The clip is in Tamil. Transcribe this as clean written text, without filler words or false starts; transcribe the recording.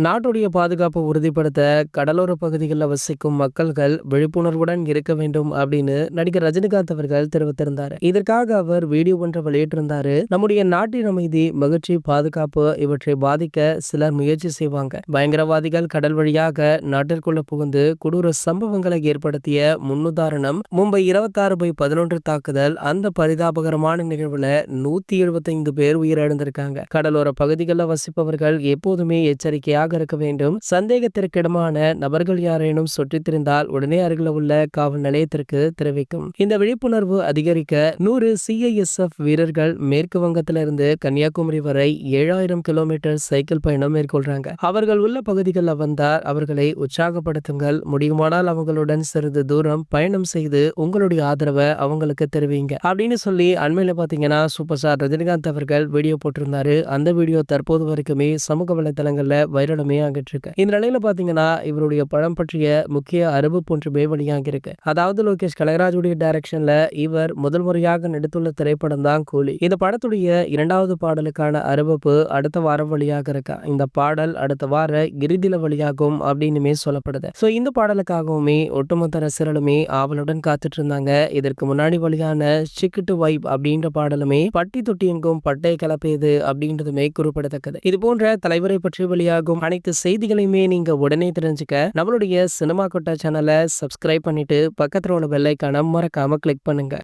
நாட்டுடைய பாதுகாப்பை உறுதிப்படுத்த கடலோர பகுதிகளில் வசிக்கும் மக்கள்கள் விழிப்புணர்வுடன் இருக்க வேண்டும் அப்படின்னு நடிகர் ரஜினிகாந்த் அவர்கள் தெரிவித்திருந்தார். இதற்காக அவர் வீடியோ ஒன்றை வெளியிட்டிருந்தாரு. நம்முடைய நாட்டின் அமைதி, மகிழ்ச்சி, பாதுகாப்பு இவற்றை பாதிக்க சிலர் முயற்சி செய்வாங்க. பயங்கரவாதிகள் கடல் வழியாக நாட்டிற்குள்ள புகுந்து கொடூர சம்பவங்களை ஏற்படுத்திய முன்னுதாரணம் மும்பை 26/11 தாக்குதல். அந்த பரிதாபகரமான நிகழ்வுல 175 பேர் உயிரிழந்திருக்காங்க. கடலோர பகுதிகளில் வசிப்பவர்கள் எப்போதுமே எச்சரிக்கையாக இருக்க வேண்டும். சந்தேகத்திற்கிடமான நபர்கள் யாரேனும் சுற்றித் திரிந்தால் உடனே அருகில் உள்ள காவல் நிலையத்திற்கு தெரிவிக்கும். இந்த விழிப்புணர்வு அதிகரிக்க 100 CISF வீரர்கள் மேற்கு வங்கத்திலிருந்து கன்னியாகுமரி வரை 7000 கிலோமீட்டர் சைக்கிள் பயணம் மேற்கொள்றாங்க. அவர்கள் உள்ள பகுதிகளில் வந்தால் அவர்களை உற்சாகப்படுத்துங்கள். முடியுமானால் அவங்களுடன் சிறிது தூரம் பயணம் செய்து உங்களுடைய ஆதரவை அவங்களுக்கு தெரிவிங்க அப்படின்னு சொல்லி அண்மையில பாத்தீங்கன்னா சூப்பர் ஸ்டார் ரஜினிகாந்த் அவர்கள் வீடியோ போட்டிருந்தாரு. அந்த வீடியோ தற்போது வரைக்குமே சமூக வலைதளங்கள்ல வைரலுமே ஆகிட்டு இருக்கு. இந்த நிலையில பாத்தீங்கன்னா இவருடைய படம் பற்றிய முக்கிய அறிவிப்பு ஒன்றுமே வெளியாகி இருக்கு. அதாவது லோகேஷ் கனகராஜுடைய டைரக்ஷன்ல இவர் முதல் முறையாக நடித்துள்ள திரைப்படம் தான் கூலி. இந்த படத்துடைய 2வது பாடலுக்கான அறிவிப்பு அடுத்த வாரம் வெளியாக இருக்கு. இந்த பாடல் அடுத்த வார இறுதியில வெளியாகும் அப்படின்னுமே சொல்லப்படுது. சோ இந்த பாடலுக்காகவுமே ஒட்டுமொத்த ரசிகர்களுமே ஆவலுடன் காத்துட்டு இருந்தாங்க. இதற்கு முன்னாடி வெளியான சிக்கிட்டு வைப் அப்படின்ற பாடலுமே பட்டி தொட்டி எங்கும் பட்டை கிளப்பியது அப்படின்றதுமே குறிப்பிடத்தக்கது. இது போன்ற தலைவரை பற்றி வெளியாகும் அனைத்து செய்திகளையுமே நீங்க உடனே தெரிஞ்சுக்க நம்மளுடைய சினிமா கொட்டா சேனலை சப்ஸ்கிரைப் பண்ணிட்டு பக்கத்துல உள்ள பெல் ஐகானை மறக்காம கிளிக் பண்ணுங்க.